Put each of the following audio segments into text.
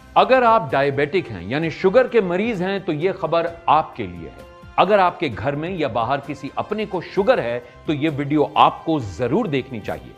अगर आप डायबिटिक हैं यानी शुगर के मरीज हैं तो यह खबर आपके लिए है। अगर आपके घर में या बाहर किसी अपने को शुगर है तो यह वीडियो आपको जरूर देखनी चाहिए।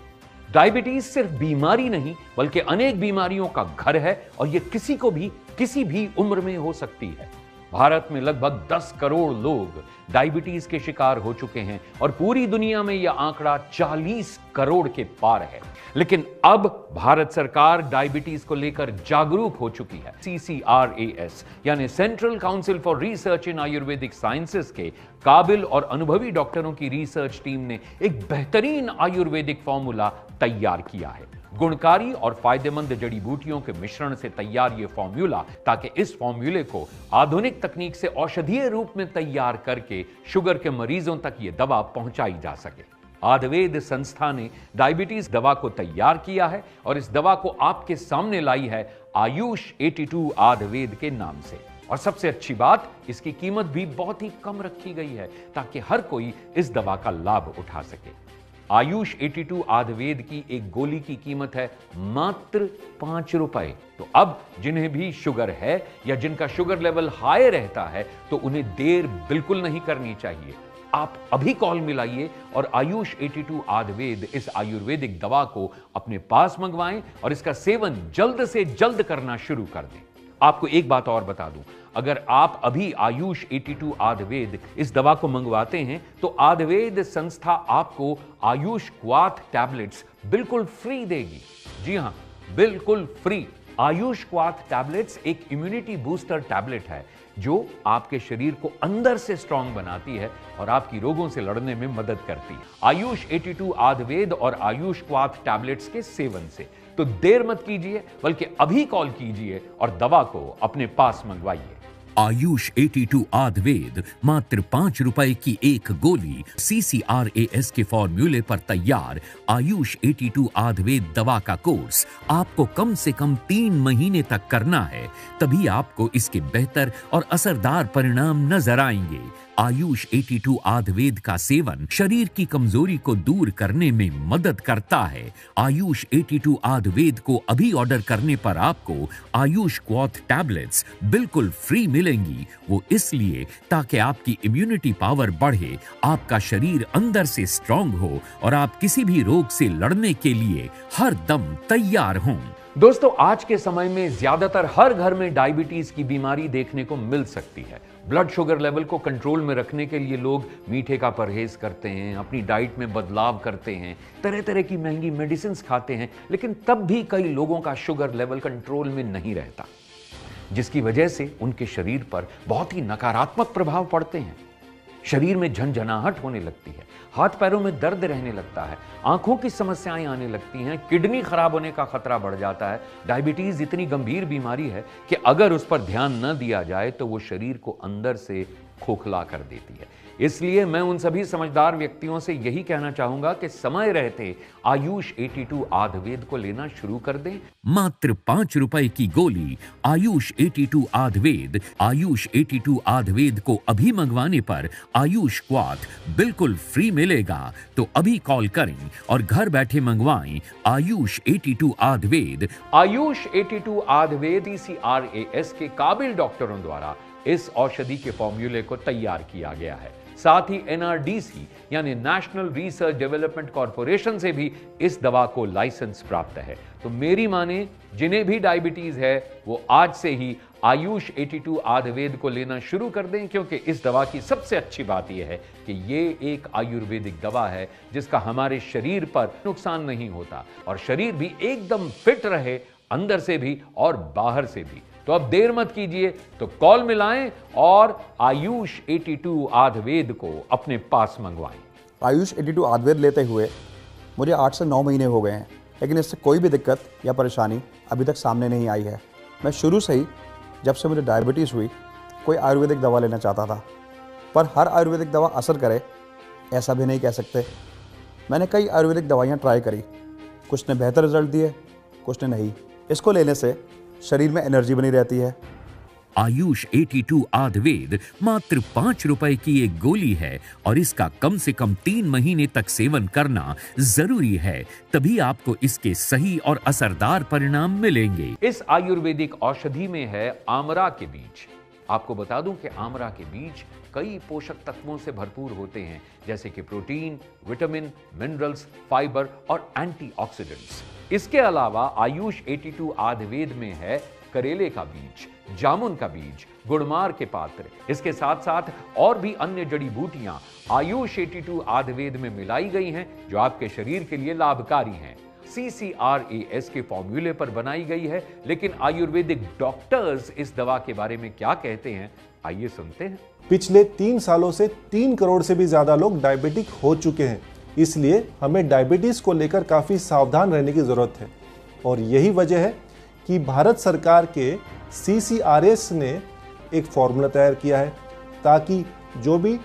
डायबिटीज सिर्फ बीमारी नहीं बल्कि अनेक बीमारियों का घर है और यह किसी को भी किसी भी उम्र में हो सकती है। भारत में लगभग 10 करोड़ लोग डायबिटीज के शिकार हो चुके हैं और पूरी दुनिया में यह आंकड़ा 40 करोड़ के पार है। लेकिन अब भारत सरकार डायबिटीज को लेकर जागरूक हो चुकी है। CCRAS यानी central council for research in Ayurvedic sciences के काबिल और अनुभवी डॉक्टरों की रिसर्च टीम ने एक बेहतरीन आयुर्वेदिक फॉर्मूला तैयार किया है। गुणकारी और फायदेमंद जड़ी बूटियों के मिश्रण से तैयार यह फॉर्मूला, ताकि इस फॉर्मूले को आधुनिक तकनीक से औषधीय रूप में तैयार करके शुगर के मरीजों तक यह दवा पहुंचाई जा सके। आयुर्वेद संस्था ने डायबिटीज दवा को तैयार किया है और इस दवा को आपके सामने लाई है आयुष 82 आयुर्वेद के नाम से। और सबसे अच्छी बात, इसकी कीमत भी बहुत ही कम रखी गई है ताकि हर कोई इस दवा का लाभ उठा सके। आयुष 82 आयुर्वेद की एक गोली की कीमत है मात्र 5 रुपए। तो अब जिन्हें भी शुगर है या जिनका शुगर लेवल हाई रहता है तो उन्हें देर बिल्कुल नहीं करनी चाहिए। आप अभी कॉल मिलाइए और आयुष 82 आयुर्वेद इस आयुर्वेदिक दवा को अपने पास मंगवाएं और इसका सेवन जल्द से जल्द करना शुरू कर दें। आपको एक बात और बता दूं, अगर आप अभी आयुष 82 आयुर्वेद इस दवा को मंगवाते हैं तो आयुर्वेद संस्था आपको आयुष क्वाथ टैबलेट्स बिल्कुल फ्री देगी। जी हां, बिल्कुल फ्री। आयुष क्वाथ टैबलेट्स एक इम्यूनिटी बूस्टर टैबलेट है जो आपके शरीर को अंदर से स्ट्रांग बनाती है और आपकी रोगों से लड़ने में मदद करती है। आयुष 82 आयुर्वेद और आयुष क्वाथ टैबलेट्स के सेवन से तो देर मत कीजिए, बल्कि अभी कॉल कीजिए और दवा को अपने पास मंगवाइए। आयुष 82 आयुर्वेद मात्र 5 रुपए की एक गोली। CCRAS के फॉर्मूले पर तैयार आयुष 82 आयुर्वेद दवा का कोर्स आपको कम से कम 3 महीने तक करना है, तभी आपको इसके बेहतर और असरदार परिणाम नजर आएंगे। आयुष 82 आयुर्वेद का सेवन शरीर की कमजोरी को दूर करने में मदद करता है। आयुष 82 आयुर्वेद को अभी ऑर्डर करने पर आपको आयुष क्वाथ टैबलेट्स बिल्कुल फ्री मिलेंगी। वो इसलिए ताकि आपकी इम्यूनिटी पावर बढ़े, आपका शरीर अंदर से स्ट्रांग हो और आप किसी भी रोग से लड़ने के लिए हर दम तैयार हों। दोस्तों, आज के समय में ज्यादातर हर घर में डायबिटीज की बीमारी देखने को मिल सकती है। ब्लड शुगर लेवल को कंट्रोल में रखने के लिए लोग मीठे का परहेज करते हैं, अपनी डाइट में बदलाव करते हैं, तरह तरह की महंगी मेडिसिन खाते हैं, लेकिन तब भी कई लोगों का शुगर लेवल कंट्रोल में नहीं रहता, जिसकी वजह से उनके शरीर पर बहुत ही नकारात्मक प्रभाव पड़ते हैं। शरीर में झंझनाहट होने लगती है, हाथ पैरों में दर्द रहने लगता है, आंखों की समस्याएं आने लगती हैं, किडनी खराब होने का खतरा बढ़ जाता है। डायबिटीज इतनी गंभीर बीमारी है कि अगर उस पर ध्यान न दिया जाए तो वो शरीर को अंदर से खोखला कर देती है। इसलिए मैं उन सभी समझदार व्यक्तियों से यही कहना चाहूंगा कि समय रहते आयुष 82 आयुर्वेद को लेना शुरू कर दें। मात्र 5 रुपए की गोली आयुष 82 आयुर्वेद। आयुष 82 आयुर्वेद को अभी मंगवाने पर आयुष क्वाथ बिल्कुल फ्री मिलेगा। तो अभी कॉल करें और घर बैठे मंगवाएं आयुष 82 आयुर्वेद। आयुष 82 आयुर्वेद CCRAS के काबिल डॉक्टरों द्वारा इस औषधि के फॉर्मूले को तैयार किया गया है। साथ ही NRDC यानी नेशनल रिसर्च डेवलपमेंट कॉर्पोरेशन से भी इस दवा को लाइसेंस प्राप्त है। तो मेरी माने, जिन्हें भी डायबिटीज है वो आज से ही आयुष 82 आयुर्वेद को लेना शुरू कर दें, क्योंकि इस दवा की सबसे अच्छी बात यह है कि ये एक आयुर्वेदिक दवा है जिसका हमारे शरीर पर नुकसान नहीं होता और शरीर भी एकदम फिट रहे, अंदर से भी और बाहर से भी। तो अब देर मत कीजिए, तो कॉल मिलाएं और आयुष 82 आयुर्वेद को अपने पास मंगवाएं। आयुष 82 आयुर्वेद लेते हुए मुझे 8 से 9 महीने हो गए हैं, लेकिन इससे कोई भी दिक्कत या परेशानी अभी तक सामने नहीं आई है। मैं शुरू से ही, जब से मुझे डायबिटीज़ हुई, कोई आयुर्वेदिक दवा लेना चाहता था, पर हर आयुर्वेदिक दवा असर करे ऐसा भी नहीं कह सकते। मैंने कई आयुर्वेदिक दवाइयाँ ट्राई करी, कुछ ने बेहतर रिजल्ट दिए, कुछ ने नहीं। इसको लेने से शरीर में एनर्जी बनी रहती है, आयुष 82 आयुर्वेद मात्र 5 रुपए की एक गोली है और इसका कम से कम 3 महीने तक सेवन करना जरूरी है, तभी आपको इसके सही और असरदार परिणाम मिलेंगे। इस आयुर्वेदिक औषधि में है आमरा के बीज। आपको बता दूं कि आमरा के बीज कई पोषक तत्वों से भरपूर होते हैं, जैसे कि प्रोटीन, विटामिन, मिनरल्स, फाइबर और एंटीऑक्सीडेंट्स। इसके अलावा आयुष 82 आयुर्वेद में है करेले का बीज, जामुन का बीज, गुड़मार के पात्र। इसके साथ साथ और भी अन्य जड़ी बूटियां आयुष 82 आयुर्वेद में मिलाई गई हैं, जो आपके शरीर के लिए लाभकारी हैं। CCRAS के फॉर्मूले पर बनाई गई है, लेकिन आयुर्वेदिक डॉक्टर्स इस दवा के बारे में क्या कहते हैं, आइए सुनते हैं। पिछले 3 सालों से 3 करोड़ से भी ज्यादा लोग डायबिटिक हो चुके हैं, इसलिए हमें डायबिटीज को लेकर काफी सावधान रहने की जरूरत है। और यही वजह है कि भारत सरकार के CCRAS ने एक फॉर्मूला तैयार किया है, ताकि जो भी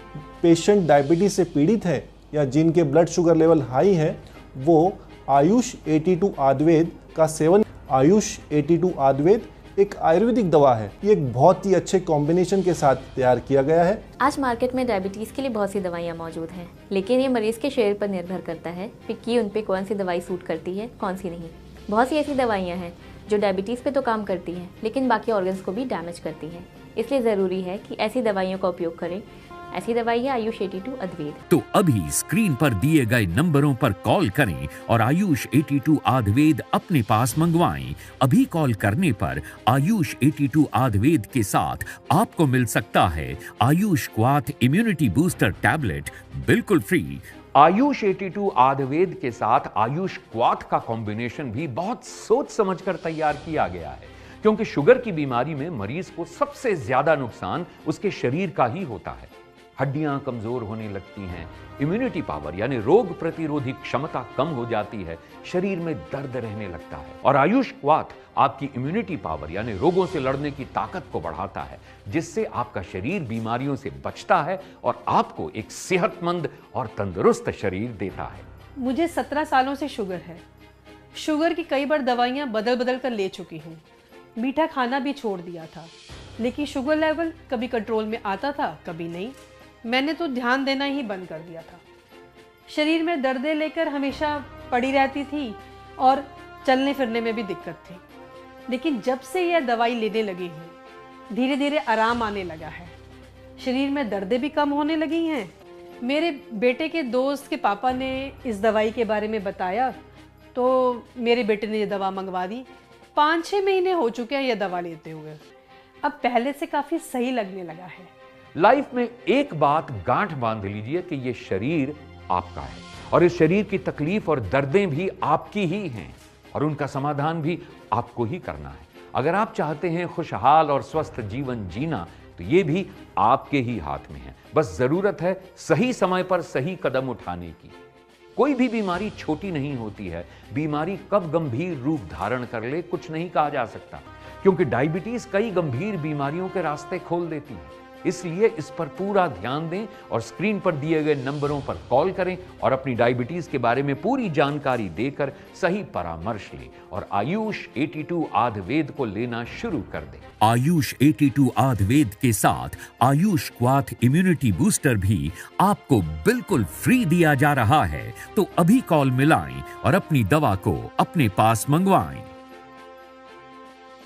पेशेंट डायबिटीज से पीड़ित हैं या जिनके ब्लड शुगर लेवल हाई है, वो आयुष 82 आयुर्वेद का सेवन। आयुष 82 आयुर्वेद एक आयुर्वेदिक दवा है, ये एक बहुत ही अच्छे कॉम्बिनेशन के साथ तैयार किया गया है। आज मार्केट में डायबिटीज़ के लिए बहुत सी दवाइयाँ मौजूद हैं, लेकिन ये मरीज़ के शरीर पर निर्भर करता है कि उन पे कौन सी दवाई सूट करती है, कौन सी नहीं। बहुत सी ऐसी दवाइयाँ हैं जो डायबिटीज़ पे तो काम करती हैं, लेकिन बाकी ऑर्गन्स को भी डैमेज करती हैं। इसलिए ज़रूरी है कि ऐसी दवाइयों का उपयोग करें। ऐसी दवाई है आयुष 82 आयुर्वेद। तो अभी स्क्रीन पर दिए गए नंबरों पर कॉल करें और आयुष 82 आयुर्वेद अपने पास मंगवाएं। अभी कॉल करने पर आयुष 82 आयुर्वेद के साथ आपको मिल सकता है आयुष क्वाथ इम्यूनिटी बूस्टर टैबलेट बिल्कुल फ्री। आयुष 82 आयुर्वेद के साथ आयुष क्वाथ का कॉम्बिनेशन भी बहुत सोच समझकर तैयार किया गया है, क्योंकि शुगर की बीमारी में मरीज को सबसे ज्यादा नुकसान उसके शरीर का ही होता है। हड्डियां कमजोर होने लगती हैं, इम्यूनिटी पावर यानी रोग प्रतिरोधी क्षमता कम हो जाती है, शरीर में दर्द रहने लगता है। और आयुष क्वाथ आपकी इम्यूनिटी पावर यानी रोगों से लड़ने की ताकत को बढ़ाता है, जिससे आपका शरीर बीमारियों से बचता है और आपको एक सेहतमंद और तंदुरुस्त शरीर देता है। मुझे 17 सालों से शुगर है। शुगर की कई बार दवाइयां बदल बदल कर ले चुकी हूँ। मीठा खाना भी छोड़ दिया था, लेकिन शुगर लेवल कभी कंट्रोल में आता था, कभी नहीं। मैंने तो ध्यान देना ही बंद कर दिया था। शरीर में दर्दें लेकर हमेशा पड़ी रहती थी और चलने फिरने में भी दिक्कत थी। लेकिन जब से यह दवाई लेने लगी हूँ, धीरे धीरे आराम आने लगा है। शरीर में दर्दें भी कम होने लगी हैं। मेरे बेटे के दोस्त के पापा ने इस दवाई के बारे में बताया, तो मेरे बेटे ने यह दवा मंगवा दी। 5-6 महीने हो चुके हैं यह दवा लेते हुए। अब पहले से काफ़ी सही लगने लगा है। लाइफ में एक बात गांठ बांध लीजिए कि यह शरीर आपका है और इस शरीर की तकलीफ और दर्दें भी आपकी ही हैं और उनका समाधान भी आपको ही करना है। अगर आप चाहते हैं खुशहाल और स्वस्थ जीवन जीना, तो ये भी आपके ही हाथ में है। बस जरूरत है सही समय पर सही कदम उठाने की। कोई भी बीमारी छोटी नहीं होती है। बीमारी कब गंभीर रूप धारण कर ले कुछ नहीं कहा जा सकता, क्योंकि डायबिटीज कई गंभीर बीमारियों के रास्ते खोल देती है। इसलिए इस पर पूरा ध्यान दें और स्क्रीन पर दिए गए नंबरों पर कॉल करें और अपनी डायबिटीज के बारे में पूरी जानकारी देकर सही परामर्श लें और आयुष 82 आयुर्वेद को लेना शुरू कर दें। आयुष 82 आयुर्वेद के साथ आयुष क्वाथ इम्यूनिटी बूस्टर भी आपको बिल्कुल फ्री दिया जा रहा है। तो अभी कॉल मिलाएं और अपनी दवा को अपने पास मंगवाएं।